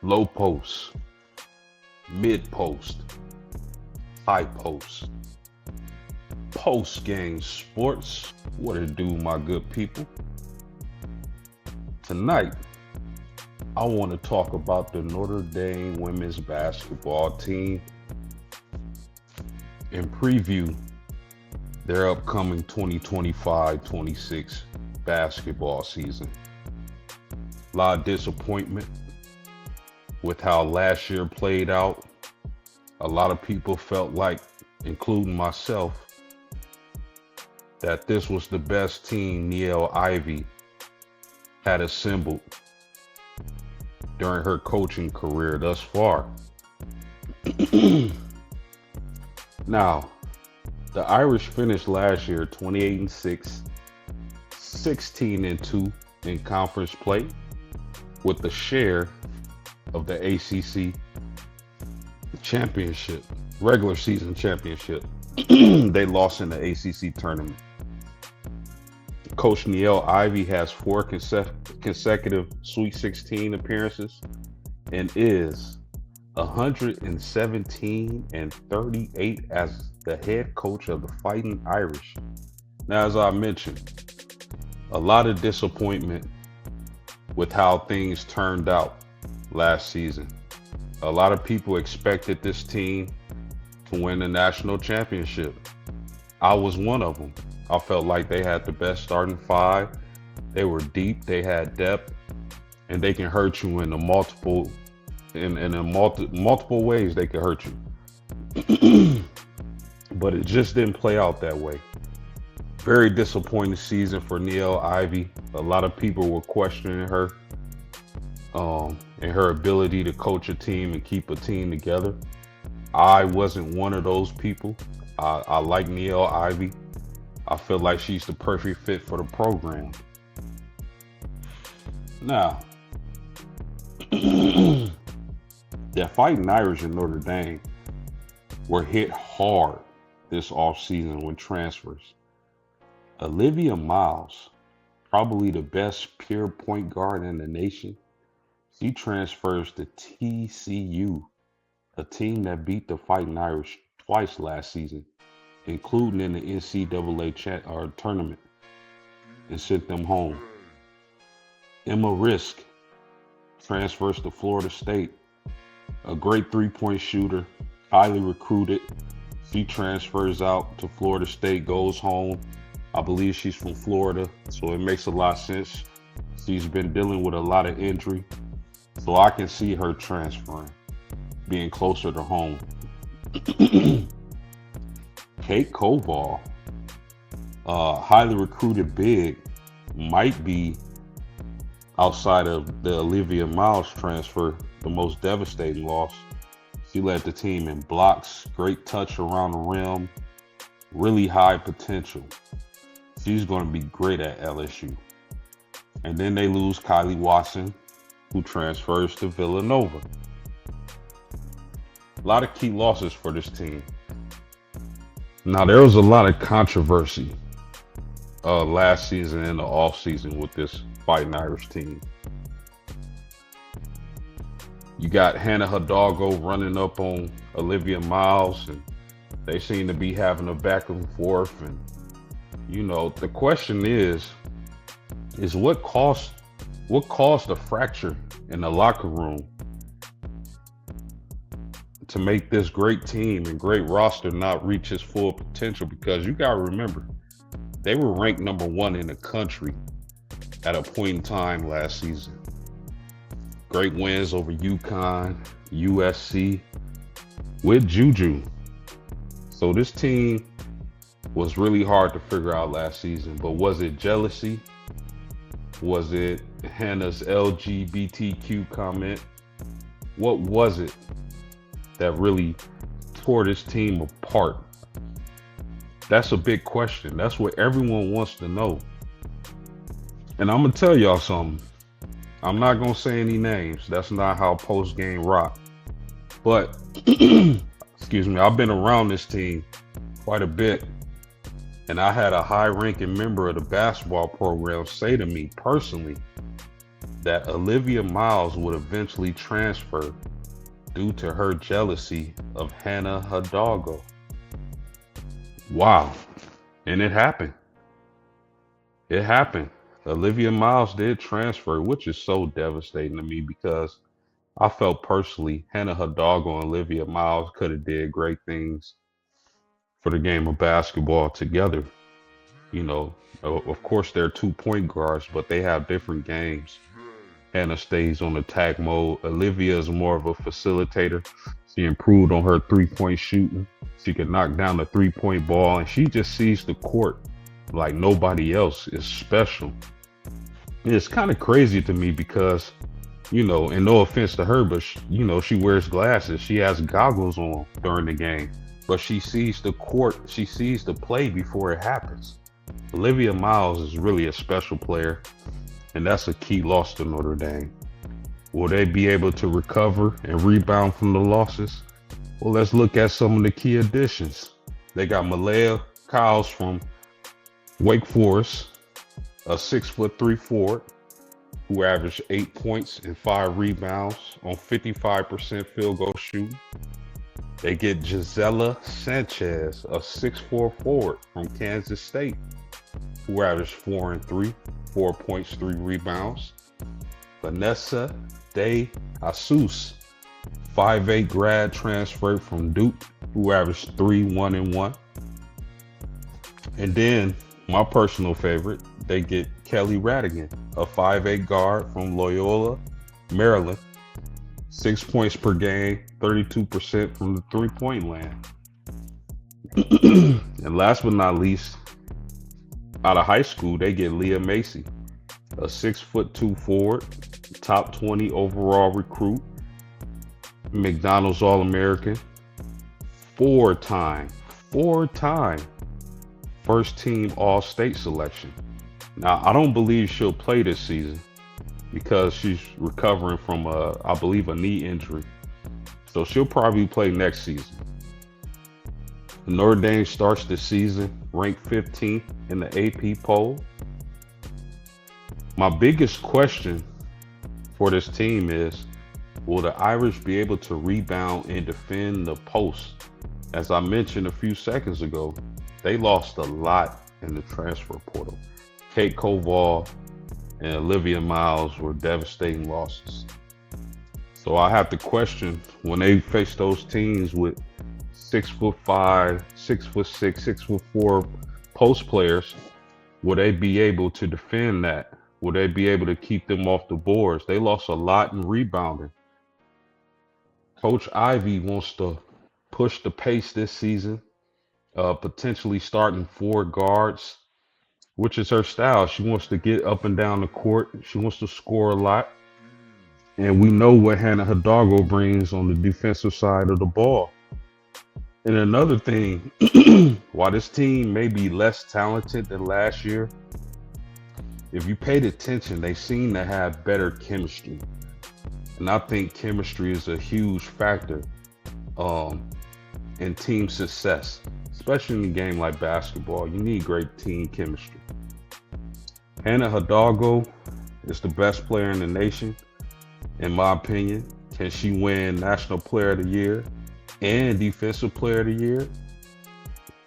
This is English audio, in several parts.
low post, mid post, high post, post game sports. What it do, my good people? Tonight, I want to talk about the Notre Dame women's basketball team and preview their upcoming 2025-26 basketball season. A lot of disappointment with how last year played out. A lot of people felt like, including myself, that this was the best team Niele Ivey had assembled during her coaching career thus far. Now, the Irish finished last year 28-6, 16-2 in conference play, with the share of the ACC championship, regular season championship. They lost in the ACC tournament. Coach Niele Ivey has four consecutive Sweet 16 appearances and is 117-38 as the head coach of the Fighting Irish. Now, as I mentioned, a lot of disappointment with how things turned out last season. A lot of people expected this team to win the national championship. I was one of them. I felt like they had the best starting five. They were deep, they had depth, and they can hurt you in multiple ways. They can hurt you. But it just didn't play out that way. Very disappointing season for Niele Ivey. A lot of people were questioning her and her ability to coach a team and keep a team together. I wasn't one of those people. I like Niele Ivey. I feel like she's the perfect fit for the program. Now, the Fighting Irish in Notre Dame were hit hard this offseason with transfers. Olivia Miles, probably the best pure point guard in the nation, she transfers to TCU, a team that beat the Fighting Irish twice last season, including in the NCAA tournament, and sent them home. Emma Risk transfers to Florida State, a great three-point shooter, highly recruited. She transfers out to Florida State, goes home. I believe she's from Florida, so it makes a lot of sense. She's been dealing with a lot of injury, so I can see her transferring, being closer to home. Kate Koval, highly recruited big, might be, outside of the Olivia Miles transfer, the most devastating loss. She led the team in blocks, great touch around the rim, really high potential. She's going to be great at LSU. And then they lose Kylie Watson, who transfers to Villanova. A lot of key losses for this team. Now, there was a lot of controversy last season and the offseason with this Fighting Irish team. You got hannahhidalgo running up on Olivia Miles, and they seem to be having a back and forth. And, you know, the question is what caused the fracture in the locker room to make this great team and great roster not reach its full potential? Because you got to remember, they were ranked number one in the country at a point in time last season. Great wins over UConn, USC, with Juju. So this team was really hard to figure out last season. But was it jealousy? Was it Hannah's LGBTQ comment? What was it that really tore this team apart? That's a big question. That's what everyone wants to know. And I'm going to tell y'all something. I'm not going to say any names. That's not how post-game rock. But, excuse me, I've been around this team quite a bit. And I had a high-ranking member of the basketball program say to me personally that Olivia Miles would eventually transfer due to her jealousy of Hannah Hidalgo. Wow. And it happened. It happened. Olivia Miles did transfer, which is so devastating to me because I felt personally Hannah Hidalgo and Olivia Miles could have did great things for the game of basketball together. You know, of course they're 2 point guards, but they have different games. Hannah stays on attack mode. Olivia is more of a facilitator. She improved on her 3 point shooting. She can knock down the 3 point ball, and she just sees the court like nobody else is special. It's kind of crazy to me because, and no offense to her, but she wears glasses. She has goggles on during the game, but she sees the court. She sees the play before it happens. Olivia Miles is really a special player, and that's a key loss to Notre Dame. Will they be able to recover and rebound from the losses? Well, let's look at some of the key additions. They got Malaya Kyles from Wake Forest, a 6'3" forward who averaged 8 points and 5 rebounds on 55% field goal shooting. They get Gisela Sanchez, a 6'4" forward from Kansas State, who averaged 4 and 3, 4 points, 3 rebounds. Vanessa De Jesus, 5'8" grad transfer from Duke, who averaged 3, 1 and 1. And then my personal favorite, they get Kelly Radigan, a 5'8" guard from Loyola, Maryland, 6 points per game, 32% from the 3-point land. And last but not least, out of high school, they get Leah Macy, a 6'2" forward, top 20 overall recruit, McDonald's All-American, four-time first team All-State selection. Now, I don't believe she'll play this season because she's recovering from I believe a knee injury. So she'll probably play next season. Notre Dame starts the season ranked 15th in the AP poll. My biggest question for this team is, will the Irish be able to rebound and defend the post? As I mentioned a few seconds ago, they lost a lot in the transfer portal. Kate Koval and Olivia Miles were devastating losses. So I have to question, when they face those teams with 6'5", 6'6", 6'4" post players, will they be able to defend that? Will they be able to keep them off the boards? They lost a lot in rebounding. Coach Ivy wants to push the pace this season, potentially starting 4 guards, which is her style. She wants to get up and down the court. She wants to score a lot. And we know what Hannah Hidalgo brings on the defensive side of the ball. And another thing, while this team may be less talented than last year, if you paid attention, they seem to have better chemistry. And I think chemistry is a huge factor in team success, especially in a game like basketball. You need great team chemistry. Hannah Hidalgo is the best player in the nation, in my opinion. Can she win National Player of the Year and Defensive Player of the Year?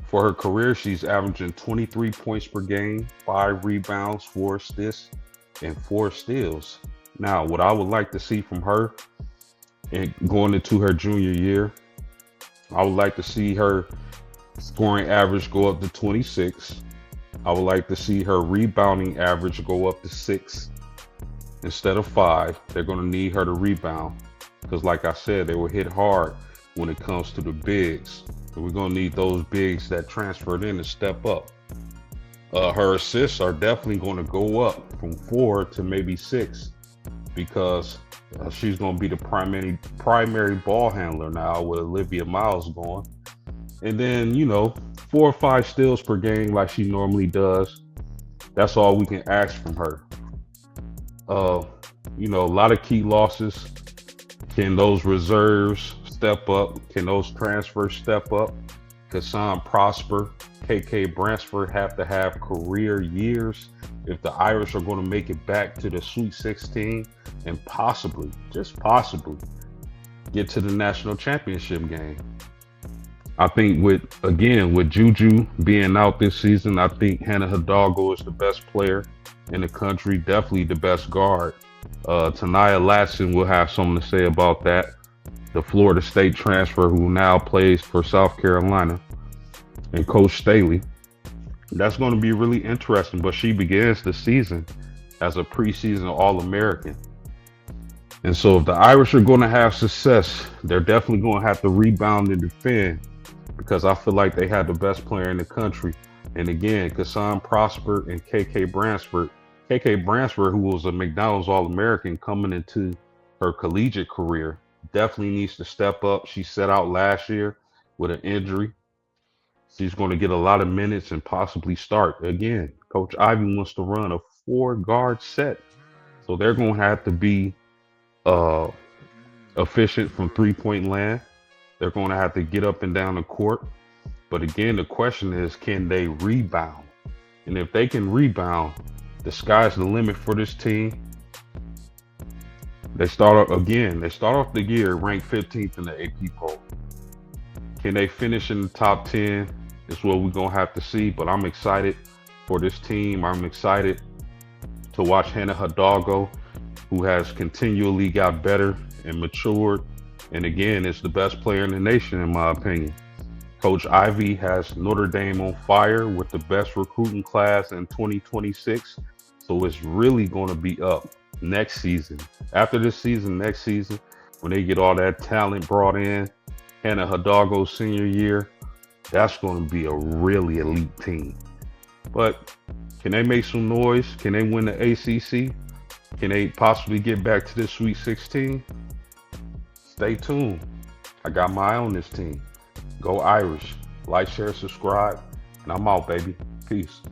For her career, she's averaging 23 points per game, 5 rebounds, 4 assists, and 4 steals. Now, what I would like to see from her and going into her junior year, I would like to see her scoring average go up to 26. I would like to see her rebounding average go up to 6 instead of 5. They're going to need her to rebound because, like I said, they were hit hard when it comes to the bigs. And we're going to need those bigs that transferred in to step up. Her assists are definitely going to go up from 4 to maybe 6 because she's going to be the primary ball handler now with Olivia Miles going. And then, 4 or 5 steals per game like she normally does. That's all we can ask from her. A lot of key losses. Can those reserves step up? Can those transfers step up? Kassan Prosper, KK Bransford have to have career years if the Irish are going to make it back to the Sweet 16 and possibly, just possibly, get to the national championship game. I think with Juju being out this season, I think Hannah Hidalgo is the best player in the country, definitely the best guard. Tanaya Latson will have something to say about that. The Florida State transfer who now plays for South Carolina, and Coach Staley. That's going to be really interesting, but she begins the season as a preseason All-American. And so if the Irish are going to have success, they're definitely going to have to rebound and defend because I feel like they had the best player in the country. And again, Kassan Prosper and KK Bransford. KK Bransford, who was a McDonald's All-American coming into her collegiate career, definitely needs to step up. She set out last year with an injury. She's going to get a lot of minutes and possibly start. Again, Coach Ivy wants to run a 4-guard set. So they're going to have to be uh, efficient from three-point land. They're going to have to get up and down the court. But again, the question is, can they rebound? And if they can rebound, the sky's the limit for this team. They start off the year ranked 15th in the AP poll. Can they finish in the top 10? Is what we're going to have to see. But I'm excited for this team. I'm excited to watch Hannah Hidalgo, who has continually got better and matured. And again, is the best player in the nation, in my opinion. Coach Ivy has Notre Dame on fire with the best recruiting class in 2026. So it's really going to be up next season. After this season, next season, when they get all that talent brought in, Hannah Hidalgo's senior year, that's going to be a really elite team. But can they make some noise? Can they win the ACC? Can they possibly get back to the Sweet 16? Stay tuned. I got my eye on this team. Go Irish. Like, share, subscribe. And I'm out, baby. Peace.